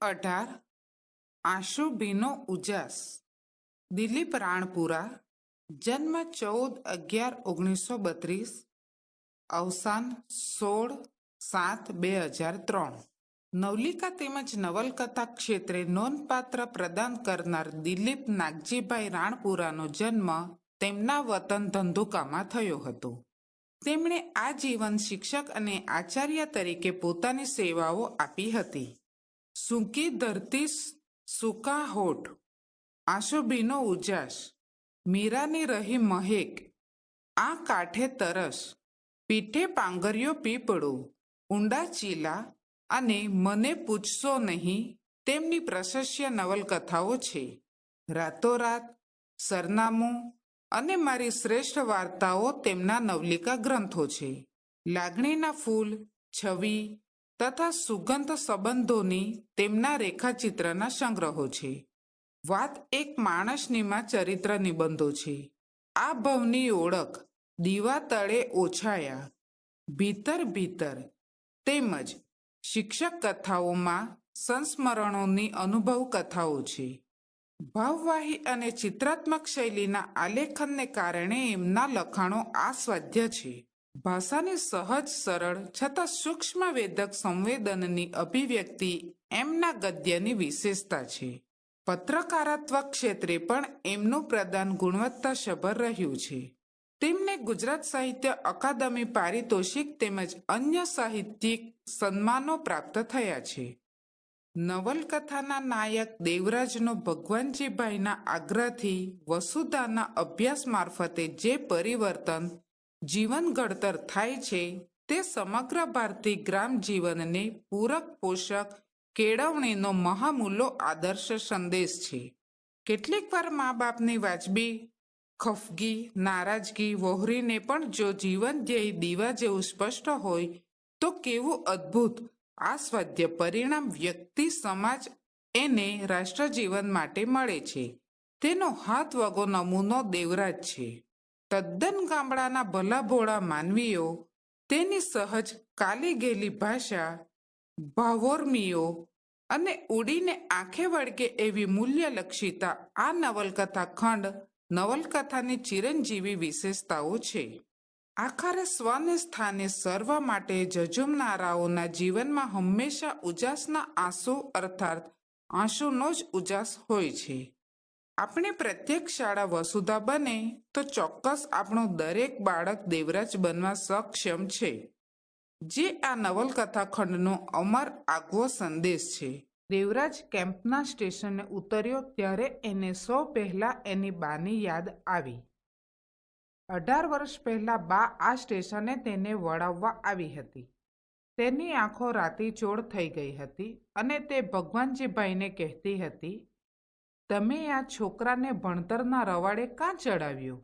18 આશુભીનો ઉજાસ. દિલીપ રાણપુરા. જન્મ 14/11/1932. અવસાન 16/7/2003. નવલિકા તેમજ નવલકથા ક્ષેત્રે નોંધપાત્ર પ્રદાન કરનાર દિલીપ નાગજીભાઈ રાણપુરાનો જન્મ તેમના વતન ધંધુકામાં થયો હતો. તેમણે આજીવન શિક્ષક અને આચાર્ય તરીકે પોતાની સેવાઓ આપી હતી. સૂકી ધરતી સૂકા હોઠ. આશુભીનો ઉજાસ. મીરાની રહી મહેક. આ કાંઠે તરસ. પીઠે પાંગર્યો પીપળો. ઊંડા ચીલા અને મને પૂછશો નહીં તેમની પ્રશસ્ય નવલકથાઓ છે. રાતોરાત, સરનામું અને મારી શ્રેષ્ઠ વાર્તાઓ તેમના નવલિકા ગ્રંથો છે. લાગણીના ફૂલ, છવી તથા સુગંધ સંબંધોની તેમના રેખાચિત્રના સંગ્રહો છે. વાત એક માણસનીમાં ચરિત્ર નિબંધો છે. આ ભવની ઓળખ દીવા તળે ઓછાયા. ભીતર ભીતર તેમજ શિક્ષક કથાઓમાં સંસ્મરણોની અનુભવ કથાઓ છે. ભાવવાહી અને ચિત્રાત્મક શૈલીના આલેખનને કારણે એમના લખાણો આસ્વાદ્ય છે. ભાષાની સહજ, સરળ છતાં સૂક્ષ્મ વેદક સંવેદનની અભિવ્યક્તિ એમના ગદ્યની વિશેષતા છે. પત્રકારત્વ ક્ષેત્રે પણ એમનું પ્રદાન ગુણવત્તાસભર રહ્યું છે. તેમને ગુજરાત સાહિત્ય અકાદમી પારિતોષિક તેમજ અન્ય સાહિત્યિક સન્માનો પ્રાપ્ત થયા છે. નવલકથાના નાયક દેવરાજનો ભગવાનજીભાઈના આગ્રહથી વસુધાના અભ્યાસ મારફતે જે પરિવર્તન, જીવન ઘડતર થાય છે તે સમગ્ર ભારતીય ગ્રામ જીવનને પૂરક પોષક કેળવણીનો મહામૂલો આદર્શ સંદેશ છે. કેટલીક વાર મા બાપની વાજબી ખફગી, નારાજગી વહોરીને પણ જો જીવન ધ્યેય દીવા જેવું સ્પષ્ટ હોય તો કેવું અદ્ભુત આસ્વાદ્ય પરિણામ વ્યક્તિ, સમાજ એને રાષ્ટ્રજીવન માટે મળે છે તેનો હાથવગો નમૂનો દેવરાજ છે. તદ્દન ગામડાના ભલાભોળા માનવીઓ, તેની સહજ કાલી ગેલી ભાષા, ભાવોર્મીઓ અને ઉડીને આંખે વળગે એવી મૂલ્યલક્ષિતા આ નવલકથા ખંડ નવલકથાની ચિરંજીવી વિશેષતાઓ છે. આખરે સ્વને સ્થાને સર્વ માટે ઝઝુમનારાઓના જીવનમાં હંમેશા ઉજાસના આંસુ અર્થાત આંસુનો જ ઉજાસ હોય છે. આપણી પ્રત્યેક શાળા વસુધા બને તો ચોક્કસ આપણું દરેક બાળક દેવરાજ બનવા સક્ષમ છે, જે આ નવલકથા ખંડનો અમર આગવો સંદેશ છે. દેવરાજ કેમ્પના સ્ટેશને ઉતર્યો ત્યારે એને સૌ પહેલાં એની બાની યાદ આવી. 18 વર્ષ પહેલાં બા આ સ્ટેશને તેને વળાવવા આવી હતી. તેની આંખો રાતીચોળ થઈ ગઈ હતી અને તે ભગવાનજીભાઈને કહેતી હતી, તમે આ છોકરાને ભણતરના રવાડે કાં ચડાવ્યો?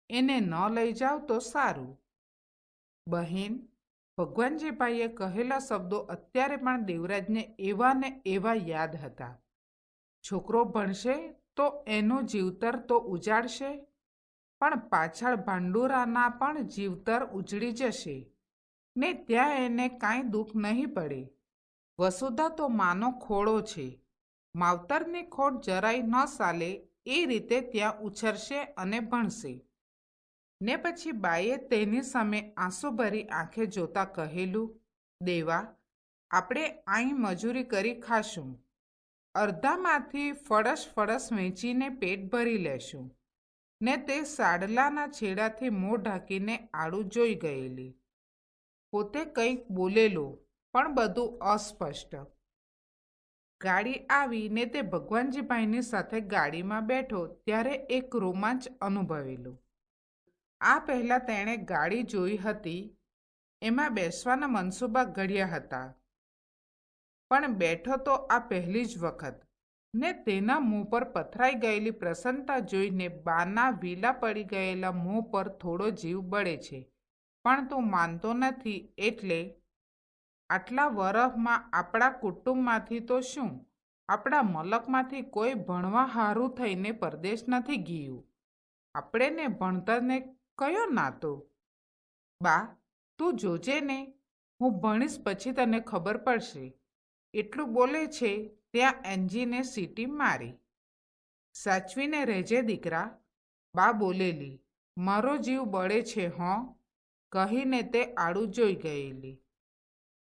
એને ન લઈ જાવ તો સારું. બહેન, ભગવાનજીભાઈએ કહેલા શબ્દો અત્યારે પણ દેવરાજને એવા ને એવા યાદ હતા. છોકરો ભણશે તો એનું જીવતર તો ઉજાડશે, પણ પાછળ ભાંડુરાના પણ જીવતર ઉજળી જશે ને ત્યાં એને કાંઈ દુઃખ નહીં પડે. વસુધા તો માનો ખોળો છે. માવતરની ખોટ જરાય ન ચાલે એ રીતે ત્યાં ઉછરશે અને ભણશે. ને પછી બાએ તેની સામે આંસુભરી આંખે જોતા કહેલું, દેવા, આપણે અહીં મજૂરી કરી ખાશું. અડધામાંથી ફળસ વેચીને પેટ ભરી લેશું. ને તે સાડલાના છેડાથી મોં ઢાંકીને આડું જોઈ ગયેલી. પોતે કંઈક બોલેલો, પણ બધું અસ્પષ્ટ. ગાડી આવી ને તે ભગવાનજીભાઈની સાથે ગાડીમાં બેઠો ત્યારે એક રોમાંચ અનુભવેલો. આ પહેલાં તેણે ગાડી જોઈ હતી, એમાં બેસવાના મનસૂબા ઘડ્યા હતા, પણ બેઠો તો આ પહેલી જ વખત. ને તેના મોં પર પથરાઈ ગયેલી પ્રસન્નતા જોઈને બાના વીલા પડી ગયેલા મોં પર થોડો જીવ બળે છે, પણ તું માનતો નથી એટલે. આટલા વરહમાં આપણા કુટુંબમાંથી તો શું, આપણા મલકમાંથી કોઈ ભણવા હારું થઈને પરદેશ નથી ગયું. આપણે ને ભણતરને કયો નાતો? બા, તું જોજે ને, હું ભણીશ પછી તને ખબર પડશે. એટલું બોલે છે ત્યાં એન્જીને સીટી મારી. સાચવીને રહેજે દીકરા, બા બોલેલી. મારો જીવ બળે છે હોં, કહીને તે આડું જોઈ ગયેલી.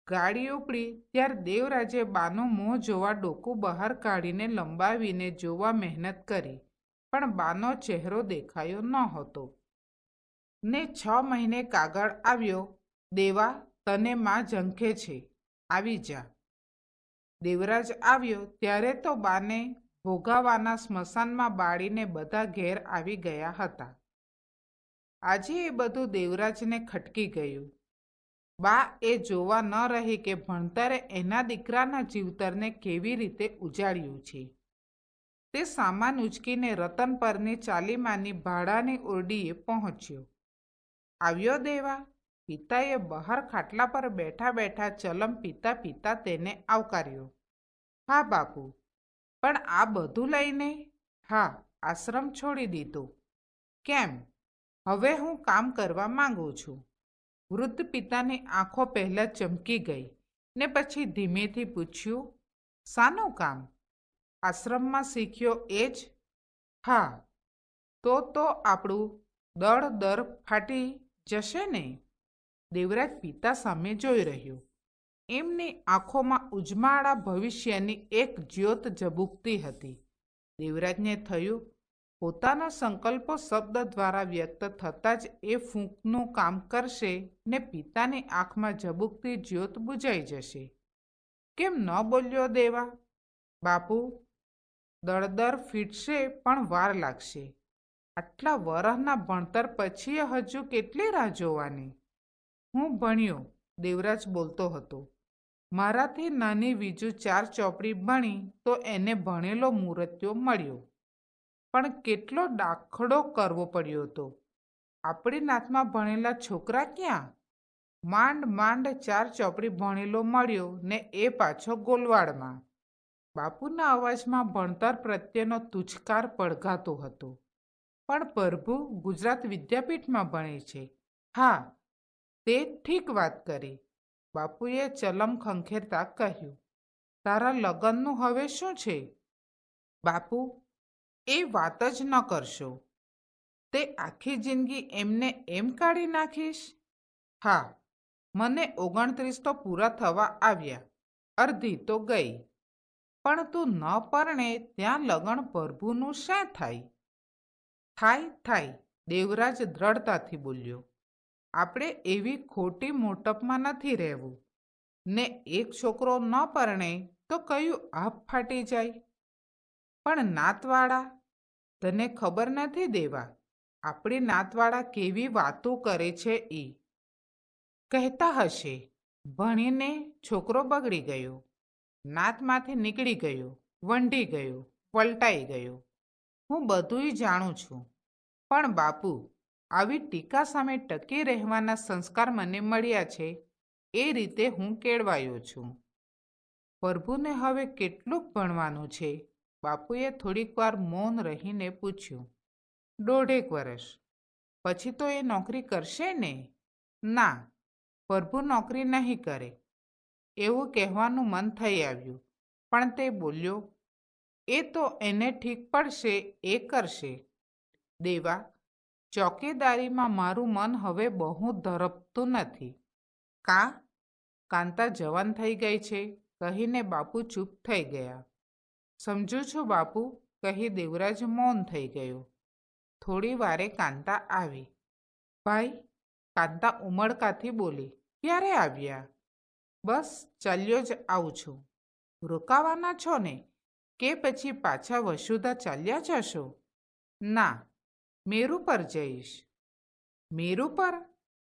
ગાડી ઉપડી ત્યારે દેવરાજે બાનો મોં જોવા ડોકું બહાર કાઢીને લંબાવીને જોવા મહેનત કરી, પણ બાનો ચહેરો દેખાયો નહોતો. ને 6 મહિને કાગળ આવ્યો, દેવા તને માં ઝંખે છે, આવી જા. દેવરાજ આવ્યો ત્યારે તો બાને ભોગાવાના સ્મશાનમાં બાળીને બધા ઘેર આવી ગયા હતા. આજે એ બધું દેવરાજને ખટકી ગયું. બા એ જોવા ન રહી કે ભણતરે એના દીકરાના જીવતરને કેવી રીતે ઉજાડ્યું છે. તે સામાન ઉચકીને રતન પરની ચાલીમાની ભાડાની ઓરડીએ પહોંચ્યો. આવ્યો દેવા? પિતાએ બહાર ખાટલા પર બેઠા બેઠા ચલમ પીતા પીતા તેને આવકાર્યો. હા બાપુ, પણ આ બધું લઈને? હા, આશ્રમ છોડી દીધો. કેમ? હવે હું કામ કરવા માંગુ છું. વૃદ્ધ પિતાની આંખો પહેલાં ચમકી ગઈ ને પછી ધીમેથી પૂછ્યું, શાનું કામ? આશ્રમમાં શીખ્યો એ જ? હા. તો આપણું દળ દર ફાટી જશે ને? દેવરાજ પિતા સામે જોઈ રહ્યો. એમની આંખોમાં ઉજમાળા ભવિષ્યની એક જ્યોત ઝબૂકતી હતી. દેવરાજને થયું, પોતાનો સંકલ્પો શબ્દ દ્વારા વ્યક્ત થતાં જ એ ફૂંકનું કામ કરશે ને પિતાની આંખમાં ઝબૂકતી જ્યોત બુઝાઈ જશે. કેમ ન બોલ્યો દેવા? બાપુ, દળદર ફીટશે પણ વાર લાગશે. આટલા વરહના ભણતર પછી હજુ કેટલી રાહ જોવાની? હું ભણ્યો, દેવરાજ બોલતો હતો. મારાથી નાની વીજુ 4 ચોપડી ભણી તો એને ભણેલો મૂર્તિયો મળ્યો. પણ કેટલો દાખલો કરવો પડ્યો હતો. આપણી નાતમાં ભણેલા છોકરા ક્યાં? માંડ માંડ 4 ચોપડી ભણેલો મળ્યો ને એ પાછો ગોલવાડમાં. બાપુના અવાજમાં ભણતર પ્રત્યેનો તુચ્છકાર પડઘાતો હતો. પણ પ્રભુ ગુજરાત વિદ્યાપીઠમાં ભણે છે. હા, તે ઠીક વાત કરી. બાપુએ ચલમ ખંખેરતા કહ્યું. તારા લગ્નનું હવે શું છે? બાપુ, એ વાત જ ન કરશો. તે આખી જિંદગી એમને એમ કાઢી નાખીશ? હા, મને 29 તો પૂરા થવા આવ્યા, અડધી તો ગઈ. પણ તું ન પરણે ત્યાં લગ્ન પ્રભુનું શા થાય? થાય, દેવરાજ દ્રઢતાથી બોલ્યો. આપણે એવી ખોટી મોટપમાં નથી રહેવું. ને એક છોકરો ન પરણે તો કયું આભ ફાટી જાય. પણ નાતવાળા, તને ખબર નથી દેવા, આપણી નાતવાળા કેવી વાતો કરે છે ઈ. કહેતા હશે, ભણીને છોકરો બગડી ગયો, નાતમાંથી નીકળી ગયો, વંઢી ગયો, પલટાઈ ગયો. હું બધુંય જાણું છું. પણ બાપુ, આવી ટીકા સામે ટકી રહેવાના સંસ્કાર મને મળ્યા છે એ રીતે હું કેળવાયો છું. પ્રભુને હવે કેટલુંક ભણવાનું છે? બાપુએ થોડીક વાર મૌન રહીને પૂછ્યું. 1.5 વર્ષ. પછી તો એ નોકરી કરશે ને? ના, પ્રભુ નોકરી નહીં કરે. એવું કહેવાનું મન થઈ આવ્યું, પણ તે બોલ્યો, એ તો એને ઠીક પડશે એ કરશે. દેવા, ચોકીદારીમાં મારું મન હવે બહુ ધરપતું નથી. કાંતા જવાન થઈ ગઈ છે, કહીને બાપુ ચૂપ થઈ ગયા. સમજુ છું બાપુ, કહી દેવરાજ મૌન થઈ ગયો. થોડી વારે કાંતા આવી. ભાઈ, કાંતા ઉમળકાથી બોલી, ક્યારે આવ્યા? બસ ચાલ્યો જ આવું છું. રોકાવાના છો ને? કે પછી પાછા વસુધા ચાલ્યા જશો? ના, મેરુ પર જઈશ. મેરુ પર?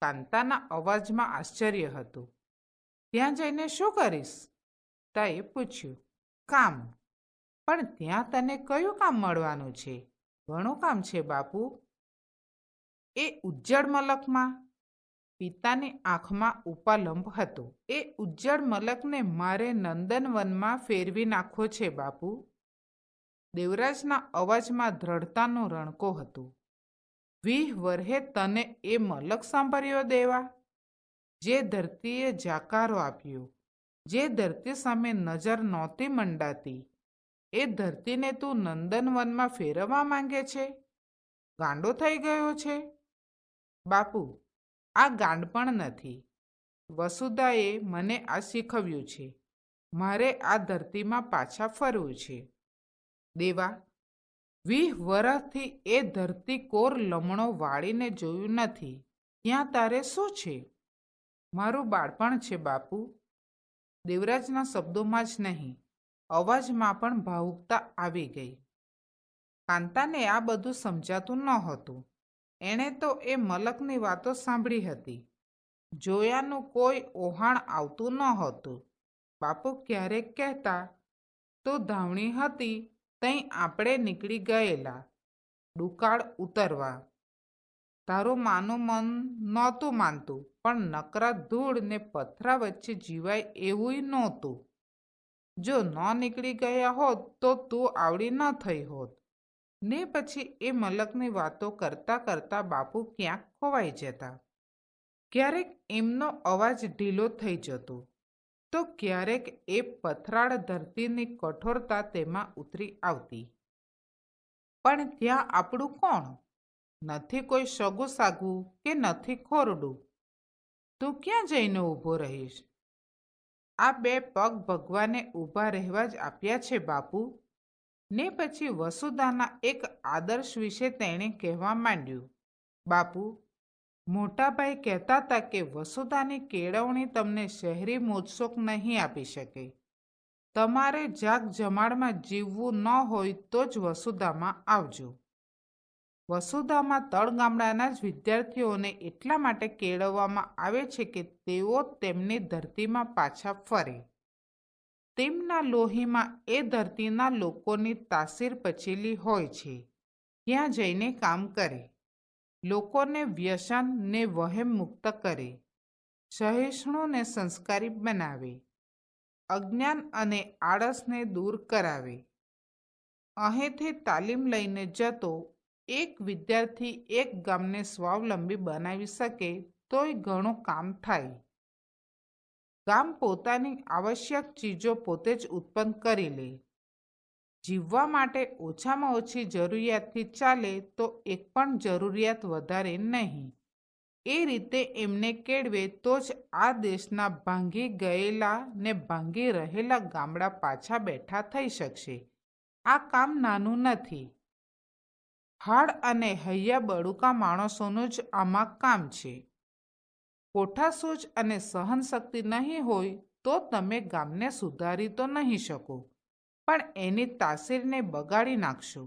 કાંતાના અવાજમાં આશ્ચર્ય હતું. ત્યાં જઈને શું કરીશ? તાએ પૂછ્યું. કામ. પણ ત્યાં તને કયું કામ મળવાનું છે? ઘણું કામ છે બાપુ. એ ઉજ્જડ મલકમાં? પિતાની આંખમાં ઉપાલંબ હતો. એ ઉજ્જડ મલકને મારે નંદનવનમાં ફેરવી નાખવો છે બાપુ. દેવરાજના અવાજમાં દ્રઢતાનો રણકો હતો. 20 વર્ષે તને એ મલક સાંભળ્યો દેવા? જે ધરતીએ જાકારો આપ્યો, જે ધરતી સામે નજર નહોતી મંડાતી એ ધરતીને તું નંદનવનમાં ફેરવવા માંગે છે? ગાંડો થઈ ગયો છે? બાપુ, આ ગાંડપણ નથી. વસુધાએ મને આ શીખવ્યું છે. મારે આ ધરતીમાં પાછા ફરવું છે. દેવા, 20 વર્ષથી એ ધરતી કોર લમણો વાળીને જોયું નથી. ત્યાં તારે શું છે? મારું બાળપણ છે બાપુ. દેવરાજના શબ્દોમાં જ નહીં, અવાજમાં પણ ભાવુકતા આવી ગઈ. કાંતાને આ બધું સમજાતું નહોતું. એણે તો એ મલકની વાતો સાંભળી હતી. જોયાનું કોઈ ઓહાણ આવતું નહોતું. બાપુ ક્યારેક કહેતા, તો ધાવણી હતી તઈ આપણે નીકળી ગયેલા દુકાળ ઉતરવા. તારું માનું મન નહોતું માનતું, પણ નકરા ધૂળ ને પથરા વચ્ચે જીવાય એવું નહોતું. જો ન નીકળી ગયા હોત તો તું આવડી ન થઈ હોત. ને પછી એ મલકની વાતો કરતા કરતા બાપુ ક્યાંક ખોવાઈ જતા. ક્યારેક એમનો અવાજ ઢીલો થઈ જતો, તો ક્યારેક એ પથરાળ ધરતીની કઠોરતા તેમાં ઉતરી આવતી. પણ ત્યાં આપણું કોણ? નથી કોઈ સગું સાગું કે નથી ખોરડું. તું ક્યાં જઈને ઊભો રહીશ? આ 2 પગ ભગવાને ઊભા રહેવા જ આપ્યા છે બાપુ. ને પછી વસુધાના એક આદર્શ વિશે તેણે કહેવા માંડ્યું. બાપુ, મોટાભાઈ કહેતા હતા કે વસુધાની કેળવણી તમને શહેરી મોજશોખ નહીં આપી શકે. તમારે જાગ જમાડમાં જીવવું ન હોય તો જ વસુધામાં આવજો. વસુધામાં તળગામડાના જ વિદ્યાર્થીઓને એટલા માટે કેળવવામાં આવે છે કે તેઓ તેમની ધરતીમાં પાછા ફરે. તેમના લોહીમાં એ ધરતીના લોકોની તાસીર પચેલી હોય છે. ત્યાં જઈને કામ કરે, લોકોને વ્યસન ને વહેમ મુક્ત કરે, સહિષ્ણુ ને સંસ્કારી બનાવે, અજ્ઞાન અને આળસને દૂર કરાવે. અહીંથી તાલીમ લઈને જતો એક વિદ્યાર્થી એક ગામને સ્વાવલંબી બનાવી શકે તોય ઘણું કામ થાય. ગામ પોતાની આવશ્યક ચીજો પોતે જ ઉત્પન્ન કરી લે. જીવવા માટે ઓછામાં ઓછી જરૂરિયાતથી ચાલે તો એક પણ જરૂરિયાત વધારે નહીં. એ રીતે એમને કેળવે તો જ આ દેશના ભાંગી ગયેલા ને ભાંગી રહેલા ગામડા પાછા બેઠા થઈ શકશે. આ કામ નાનું નથી. હાડ અને હૈયા બળુકા માણસોનું જ આમાં કામ છે. કોઠાસૂઝ અને સહનશક્તિ નહીં હોય તો તમે ગામને સુધારી તો નહીં શકો, પણ એની તાસીરને બગાડી નાખશો.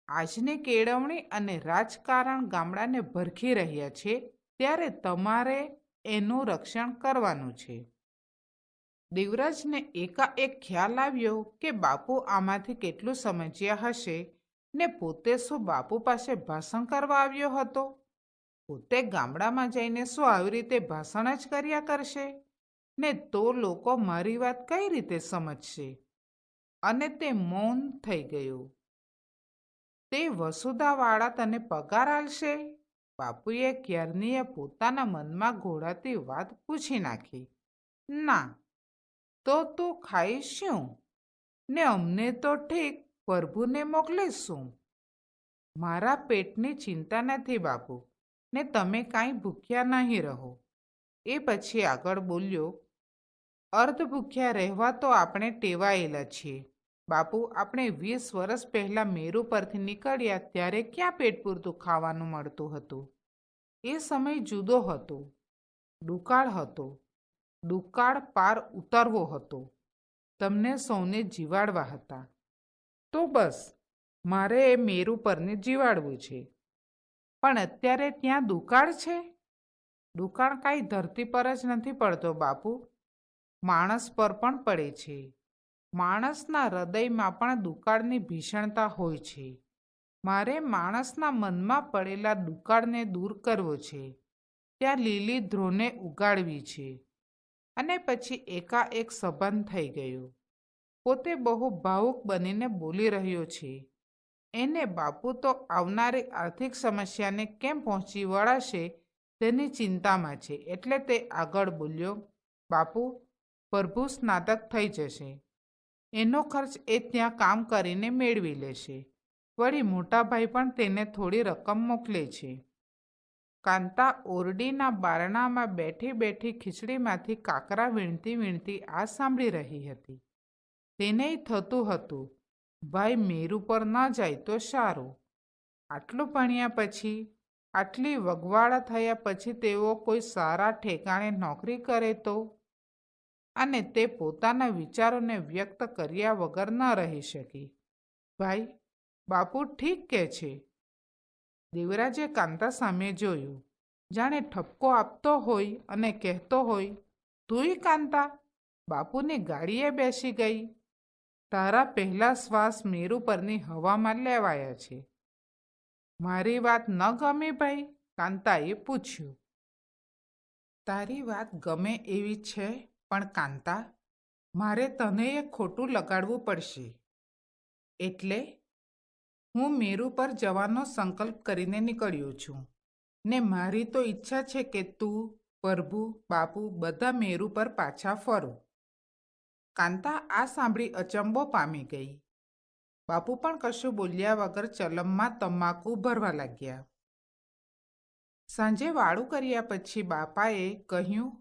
આજની કેળવણી અને રાજકારણ ગામડાને ભરખી રહ્યા છે, ત્યારે તમારે એનું રક્ષણ કરવાનું છે. દેવરાજને એકાએક ખ્યાલ આવ્યો કે બાપુ આમાંથી કેટલું સમજ્યા હશે ને પોતે શું બાપુ પાસે ભાષણ કરવા આવ્યો હતો? પોતે ગામડામાં જઈને શું આવી રીતે ભાષણ જ કર્યા કરશે? ને તો લોકો મારી વાત કઈ રીતે સમજશે? અને તે મૌન થઈ ગયો. તે વસુધાવાળા તને પગાર આલશે? બાપુએ ક્યારનીએ પોતાના મનમાં ઘોળાતી વાત પૂછી નાખી. ના. તો તું ખાઈશ શું? ને અમને તો ઠીક, પ્રભુને મોકલીશું. મારા પેટની ચિંતા નથી બાપુ, ને તમે કાંઈ ભૂખ્યા નહીં રહો. એ પછી આગળ બોલ્યો, અર્ધ ભૂખ્યા રહેવા તો આપણે ટેવાયેલા છીએ. બાપુ, આપણે 20 વર્ષ પહેલાં મેરુ પરથી નીકળ્યા ત્યારે ક્યાં પેટ પૂરતું ખાવાનું મળતું હતું? એ સમય જુદો હતો. દુકાળ હતો. દુકાળ પાર ઉતરવો હતો. તમને સૌને જીવાડવા હતા. તો બસ, મારે એ મેરુ પરને જીવાડવું છે. પણ અત્યારે ત્યાં દુકાળ છે? દુકાળ કાંઈ ધરતી પર જ નથી પડતો બાપુ, માણસ પર પણ પડે છે. માણસના હૃદયમાં પણ દુકાળની ભીષણતા હોય છે. મારે માણસના મનમાં પડેલા દુકાળને દૂર કરવો છે. ત્યાં લીલી ધ્રોને ઉગાડવી છે. અને પછી એકાએક સંબંધ થઈ ગયો. પોતે બહુ ભાવુક બનીને બોલી રહ્યો છે. એને બાપુ તો આવનારી આર્થિક સમસ્યાને કેમ પહોંચી વળાશે તેની ચિંતામાં છે. એટલે તે આગળ બોલ્યો, બાપુ, પ્રભુ સ્નાતક થઈ જશે. એનો ખર્ચ એ ત્યાં કામ કરીને મેળવી લેશે. વળી મોટા ભાઈ પણ તેને થોડી રકમ મોકલે છે. કાંતા ઓરડીના બારણામાં બેઠી બેઠી ખીચડીમાંથી કાકરા વીણતી વીણતી આ સાંભળી રહી હતી. તેનેય થતું હતું, ભાઈ મેરુ પર ન જાય તો સારું. આટલું ભણ્યા પછી, આટલી વગવાળા થયા પછી તેઓ કોઈ સારા ઠેકાણે નોકરી કરે તો? અને તે પોતાના વિચારોને વ્યક્ત કર્યા વગર ન રહી શકી. ભાઈ, બાપુ ઠીક કહે છે. દેવરાજે કાંતા સામે જોયું, જાણે ઠપકો આપતો હોય અને કહેતો હોય, તુંય કાંતા, બાપુની ગાડીએ બેસી ગઈ. તારા પહેલા શ્વાસ મેરુ પરની હવામાં લેવાયા છે. મારી વાત ન ગમી ભાઈ? કાંતાએ પૂછ્યું. તારી વાત ગમે એવી છે, પણ કાંતા, મારે તને એ ખોટું લગાડવું પડશે. એટલે હું મેરુ પર જવાનો સંકલ્પ કરીને નીકળ્યો છું, ને મારી તો ઈચ્છા છે કે તું, પ્રભુ, બાપુ બધા મેરુ પર પાછા ફરો. કાંતા આ સાંભળી અચંબો પામી ગઈ. બાપુ પણ કશું બોલ્યા વગર ચલમમાં તમાકુ ભરવા લાગ્યા. સાંજે વાળું કર્યા પછી બાપાએ કહ્યું,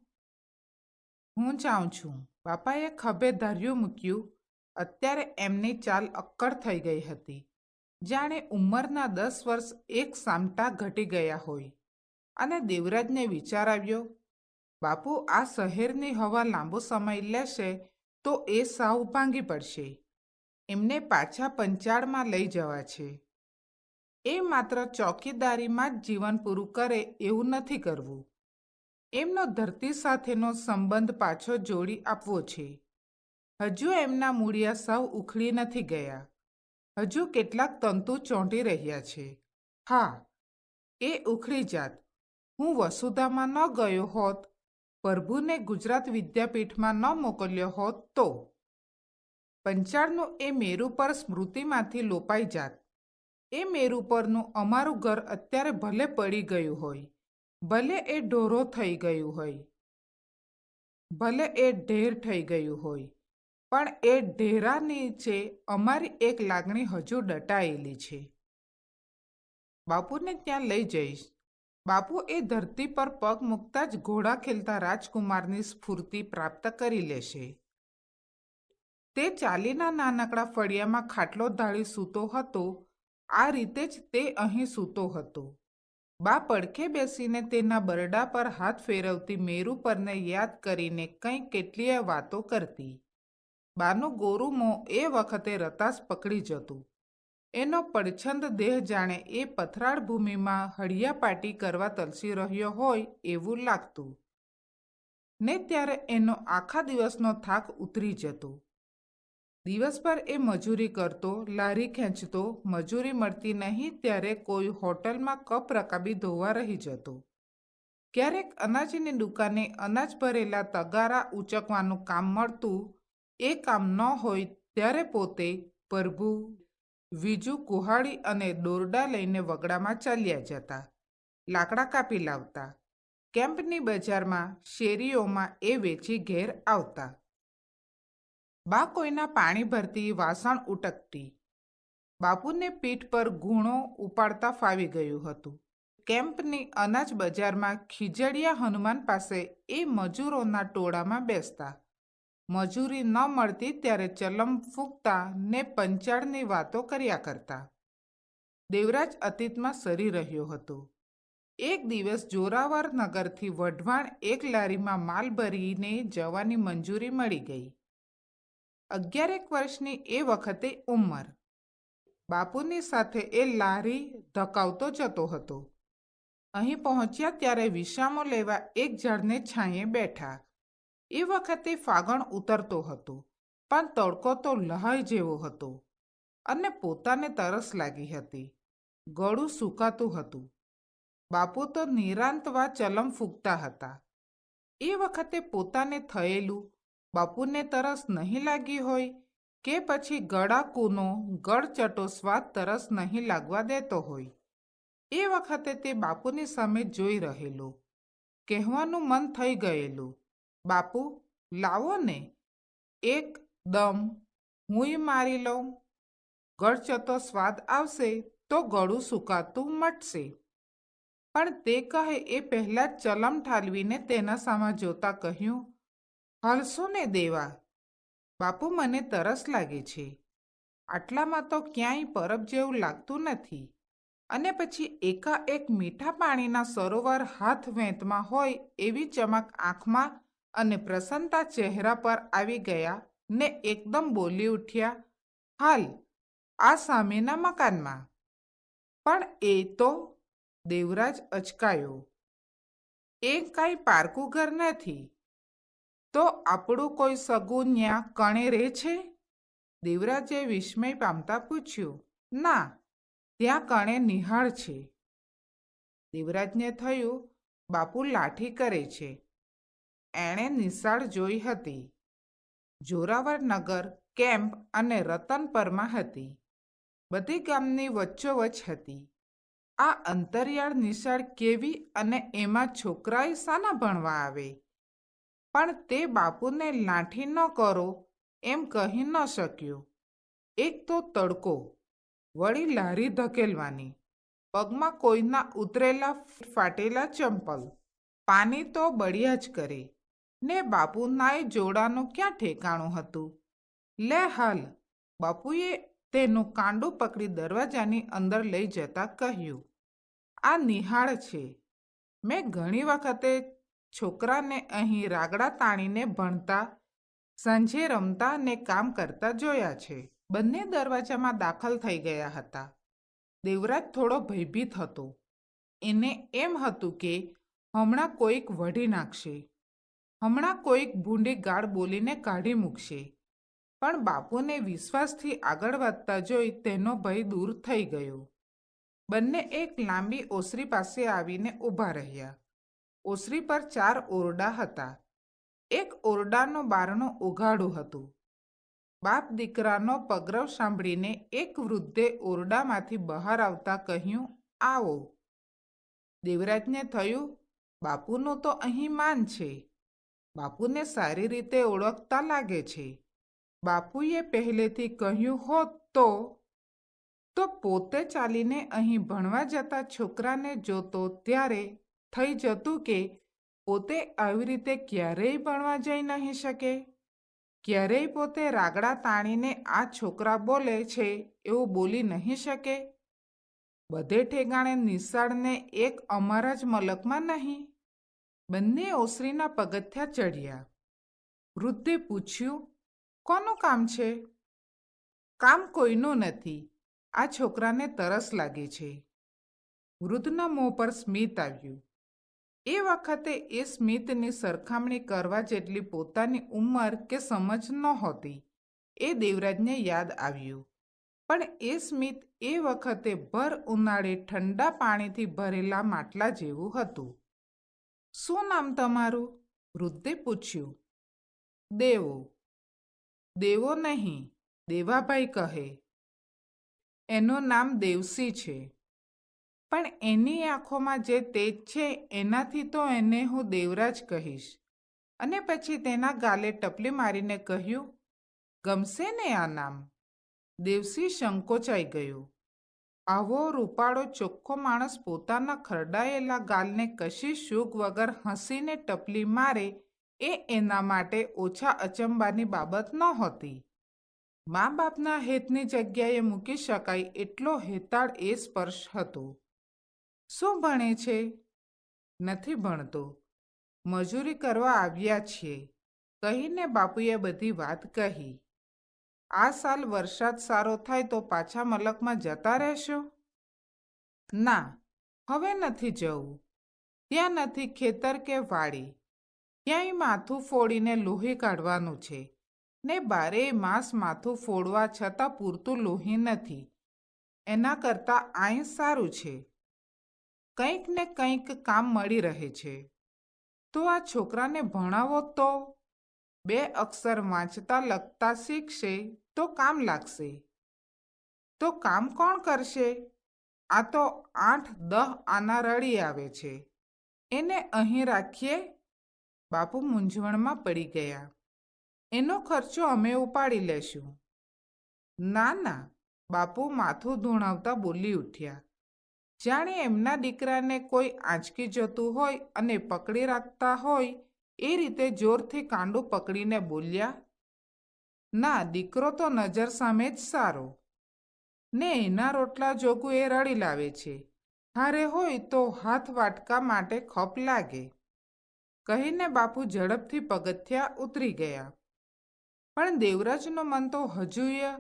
હું જાઉં છું. બાપાએ ખભે ધાર્યું મૂક્યું. અત્યારે એમની ચાલ અક્કડ થઈ ગઈ હતી, જાણે ઉંમરના 10 વર્ષ એક સામટા ઘટી ગયા હોય. અને દેવરાજને વિચાર આવ્યો, બાપુ આ શહેરની હવા લાંબો સમય લેશે તો એ સાવ ભાંગી પડશે. એમને પાછા પંચાળમાં લઈ જવા છે. એ માત્ર ચોકીદારીમાં જ જીવન પૂરું કરે એવું નથી કરવું. એમનો ધરતી સાથેનો સંબંધ પાછો જોડી આપવો છે. હજુ એમના મૂળિયા સાવ ઉખડી નથી ગયા. હજુ કેટલાક તંતુ ચોંટી રહ્યા છે. હા, એ ઉખડી જાત. હું વસુધામાં ન ગયો હોત, પ્રભુને ગુજરાત વિદ્યાપીઠમાં ન મોકલ્યો હોત તો પંચાળનું એ મેરુ પર સ્મૃતિમાંથી લોપાઈ જાત. એ મેરુ પરનું અમારું ઘર અત્યારે ભલે પડી ગયું હોય, ભલે એ ઢોરો થઈ ગયું હોય, ભલે એ ઢેર થઈ ગયું હોય, પણ એ ઢેરા નીચે અમારી એક લાગણી હજુ દટાયેલી છે. બાપુને ત્યાં લઈ જઈશ. બાપુ એ ધરતી પર પગ મૂકતા જ ઘોડા ખેલતા રાજકુમારની સ્ફૂર્તિ પ્રાપ્ત કરી લેશે. તે ચાલીના નાનકડા ફળિયામાં ખાટલો ધાળી સૂતો હતો. આ રીતે જ તે અહીં સૂતો હતો. બા પડખે બેસીને તેના બરડા પર હાથ ફેરવતી મેરુ પરને યાદ કરીને કંઈ કેટલીય વાતો કરતી. બાનું ગોરું મોં એ વખતે રતાશ પકડી જતું. એનો પડછંદ દેહ જાણે એ પથરાળ ભૂમિમાં હળિયાપાટી કરવા તલસી રહ્યો હોય એવું લાગતું. ને ત્યારે એનો આખા દિવસનો થાક ઉતરી જતો. દિવસભર એ મજૂરી કરતો, લારી ખેંચતો. મજૂરી મળતી નહીં ત્યારે કોઈ હોટલમાં કપ રકાબી ધોવા રહી જતો. ક્યારેક અનાજની દુકાને અનાજ ભરેલા તગારા ઉચકવાનું કામ મળતું. એ કામ ન હોય ત્યારે પોતે, પ્રભુ, વીજુ કુહાડી અને દોરડા લઈને વગડામાં ચાલ્યા જતા. લાકડા કાપી લાવતા. કેમ્પની બજારમાં, શેરીઓમાં એ વેચી ઘેર આવતા. બા કોઈના પાણી ભરતી, વાસણ ઉટકતી. બાપુને પીઠ પર ગુણો ઉપાડતા ફાવી ગયું હતું. કેમ્પની અનાજ બજારમાં ખીજડિયા હનુમાન પાસે એ મજૂરોના ટોળામાં બેસતા. મજૂરી ન મળતી ત્યારે ચલમ ફૂંકતા ને પંચાળની વાતો કર્યા કરતા. દેવરાજ અતીતમાં સરી રહ્યો હતો. એક દિવસ જોરાવર નગરથી વઢવાણ એક લારીમાં માલ ભરીને જવાની મંજૂરી મળી ગઈ. 11 વર્ષની એ વખતે ઉંમર. બાપુની સાથે એ લારી ધકાવતો જતો હતો. અહીં પહોંચ્યા ત્યારે વિસામો લેવા એક ઝાડને છાંયે બેઠા. એ વખતે ફાગણ ઉતરતો હતો, પણ તડકો તો લહાઈ જેવો હતો અને પોતાને તરસ લાગી હતી. ગળું સૂકાતું હતું. બાપુ તો નિરાંતવા ચલમ ફૂંકતા હતા. એ વખતે પોતાને થયેલું, બાપુને તરસ નહીં લાગી હોય કે પછી ગળાકૂનો ગળચટો સ્વાદ તરસ નહીં લાગવા દેતો હોય. એ વખતે તે બાપુની સામે જોઈ રહેલો. કહેવાનું મન થઈ ગયેલું, બાપુ, લાવો ને, એકદમ હુંય મારી લઉં. ગળચતો સ્વાદ આવશે તો ગળું સુકાતું મટશે. પણ તે કહે એ પહેલાં જ ચલમ ઠાલવીને તેના સામા જોતા કહ્યું, હાલશું ને દેવા. બાપુ, મને તરસ લાગે છે. આટલામાં તો ક્યાંય પરબ જેવું લાગતું નથી. અને પછી એકાએક મીઠા પાણીના સરોવર હાથ વેંતમાં હોય એવી ચમક આંખમાં અને પ્રસન્નતા ચહેરા પર આવી ગયા ને એકદમ બોલી ઉઠ્યા, હાલ, આ સામેના મકાનમાં. પણ એ તો દેવરાજ અચકાયો. એ કાંઈ પારકું ઘર નથી. તો આપણું કોઈ સગું ન્યા કણે રહે છે? દેવરાજે વિસ્મય પામતા પૂછ્યું. ના, ત્યાં કણે નિહાળ છે. દેવરાજને થયું, બાપુ લાઠી કરે છે. એણે નિશાળ જોઈ હતી. જોરાવરનગર કેમ્પ અને રતનપરમાં હતી. બધી ગામની વચ્ચોવચ્ચ હતી. આ અંતરિયાળ નિશાળ કેવી અને એમાં છોકરાએ શાના ભણવા આવે? પણ તે બાપુને લાઠી ન કરો એમ કહી ન શક્યો. એક તો તડકો, વળી લારી ધકેલવાની, પગમાં કોઈના ઉતરેલા ફાટેલા ચંપલ, પાણી તો બળ્યા જ કરે, ને બાપુનાએ જોડાનું ક્યાં ઠેકાણું હતું? લે હાલ, બાપુએ તેનું કાંડું પકડી દરવાજાની અંદર લઈ જતા કહ્યું, આ નિહાળ છે. મેં ઘણી વખતે છોકરાને અહીં રાગડા તાણીને ભણતા, સાંજે રમતા ને કામ કરતા જોયા છે. બંને દરવાજામાં દાખલ થઈ ગયા હતા. દેવરાજ થોડો ભયભીત હતો. એને એમ હતું કે હમણાં કોઈક વઢી નાખશે, હમણાં કોઈક ભૂંડી ગાળ બોલીને કાઢી મૂકશે. પણ બાપુને વિશ્વાસથી આગળ વધતા જોઈ તેનો ભય દૂર થઈ ગયો. બંને એક લાંબી ઓસરી પાસે આવીને ઊભા રહ્યા. ઓસરી પર 4 ઓરડા હતા. એક ઓરડાનું બારણું ઉઘાડું હતું. બાપ દીકરાનો પગરવ સાંભળીને એક વૃદ્ધે ઓરડામાંથી બહાર આવતા કહ્યું, આવો. દેવરાજને થયું, બાપુનું તો અહીં માન છે. બાપુને સારી રીતે ઓળખતા લાગે છે. બાપુએ પહેલેથી કહ્યું હોત તો પોતે ચાલીને અહીં ભણવા જતા છોકરાને જોતો ત્યારે થઈ જતું કે પોતે આવી રીતે ક્યારેય ભણવા જઈ નહીં શકે. ક્યારેય પોતે રાગડા તાણીને આ છોકરા બોલે છે એવું બોલી નહીં શકે. બધે ઠેકાણે નિશાળને એક અમારા જ મલકમાં નહીં. બંને ઓસરીના પગથિયાં ચઢ્યા. વૃદ્ધે પૂછ્યું, કોનું કામ છે? કામ કોઈનું નથી. આ છોકરાને તરસ લાગે છે. વૃદ્ધના મોં પર સ્મિત આવ્યું. એ વખતે એ સ્મિતની સરખામણી કરવા જેટલી પોતાની ઉંમર કે સમજ નહોતી. એ દેવરાજને યાદ આવ્યું. પણ એ સ્મિત એ વખતે ભર ઉનાળે ઠંડા પાણીથી ભરેલા માટલા જેવું હતું. શું નામ તમારું? વૃદ્ધે પૂછ્યું. દેવો. દેવો નહીં, દેવાભાઈ કહે. એનું નામ દેવસી છે. પણ એની આંખોમાં જે તેજ છે એનાથી તો એને હું દેવરાજ કહીશ. અને પછી તેના ગાલે ટપલી મારીને કહ્યું, ગમશે ને આ નામ? દેવસી સંકોચાઈ ગયો. આવો રૂપાળો ચોખ્ખો માણસ પોતાના ખરડાયેલા ગાલને કશી શૂગ વગર હસીને ટપલી મારે એ એના માટે ઓછા અચંબાની બાબત નહોતી. મા બાપના હેતની જગ્યાએ મૂકી શકાય એટલો હેતાળ એ સ્પર્શ હતો. શું ભણે છે? નથી ભણતો, મજૂરી કરવા આવ્યા છીએ, કહીને બાપુએ બધી વાત કહી. આ સાલ વરસાદ સારો થાય તો પાછા મલકમાં જતા રહેશો? ના, હવે નથી જવું. ત્યાં નથી ખેતર કે વાડી. ક્યાંય માથું ફોડીને લોહી કાઢવાનું છે ને 12 માસ માથું ફોડવા છતાં પૂરતું લોહી નથી. એના કરતાં અહીં સારું છે. કંઈક ને કંઈક કામ મળી રહે છે. તો આ છોકરાને ભણાવો તો 2 અક્ષર વાંચતા લખતા શીખશે તો કામ લાગશે. તો કામ કોણ કરશે? આ તો 8-10 આના રડી આવે છે. એને અહીં રાખીએ? બાપુ મૂંઝવણમાં પડી ગયા. એનો ખર્ચો અમે ઉપાડી લેશું. ના ના, બાપુ માથું ધૂણાવતા બોલી ઉઠ્યા. જાણે એમના દીકરાને કોઈ આંચકી જતું હોય અને પકડી રાખતા હોય એ રીતે જોરથી કાંડું પકડીને બોલ્યા, ના, દીકરો તો નજર સામે જ સારો, ને એના રોટલા જોગું એ રડી લાવે છે. હારે હોય તો હાથ વાટકા માટે ખપ લાગે. કહીને બાપુ ઝડપથી પગથિયાં ઉતરી ગયા. પણ દેવરાજનું મન તો હજુય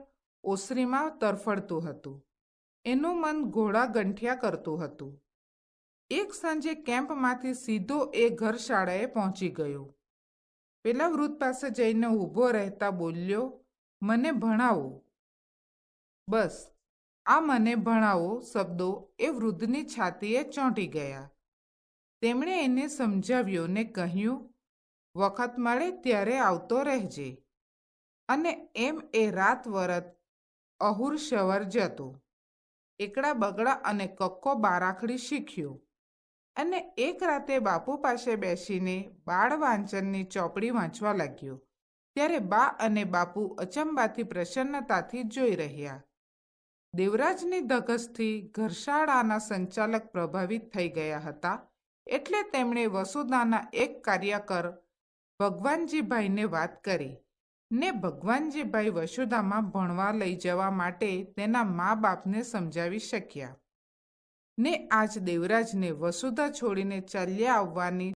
ઓસરીમાં તરફડતું હતું. એનું મન ઘોડા ગંઠિયા કરતું હતું. એક સાંજે કેમ્પમાંથી સીધો એ ઘર શાળાએ પહોંચી ગયો. પેલા વૃદ્ધ પાસે જઈને ઊભો રહેતા બોલ્યો, મને ભણાવો. બસ આ મને ભણાવો શબ્દો એ વૃદ્ધની છાતીએ ચોંટી ગયા. તેમણે એને સમજાવ્યો ને કહ્યું, વખત મળે ત્યારે આવતો રહેજે. અને એમ એ રાત વરત અહુર સવાર જતો. એકડા બગડા અને કક્કો બારાખડી શીખ્યો. અને એક રાતે બાપુ પાસે બેસીને બાળ વાંચનની ચોપડી વાંચવા લાગ્યો. ત્યારે બા અને બાપુ અચંબાથી પ્રસન્નતાથી જોઈ રહ્યા. દેવરાજની ધગશથી ઘરશાળાના સંચાલક પ્રભાવિત થઈ ગયા હતા. એટલે તેમણે વસુધાના એક કાર્યકર ભગવાનજીભાઈને વાત કરી ને ભગવાનજીભાઈ વસુધામાં ભણવા લઈ જવા માટે તેના મા બાપને સમજાવી શક્યા. ને આજ દેવરાજને વસુધા છોડીને ચાલ્યા આવવાની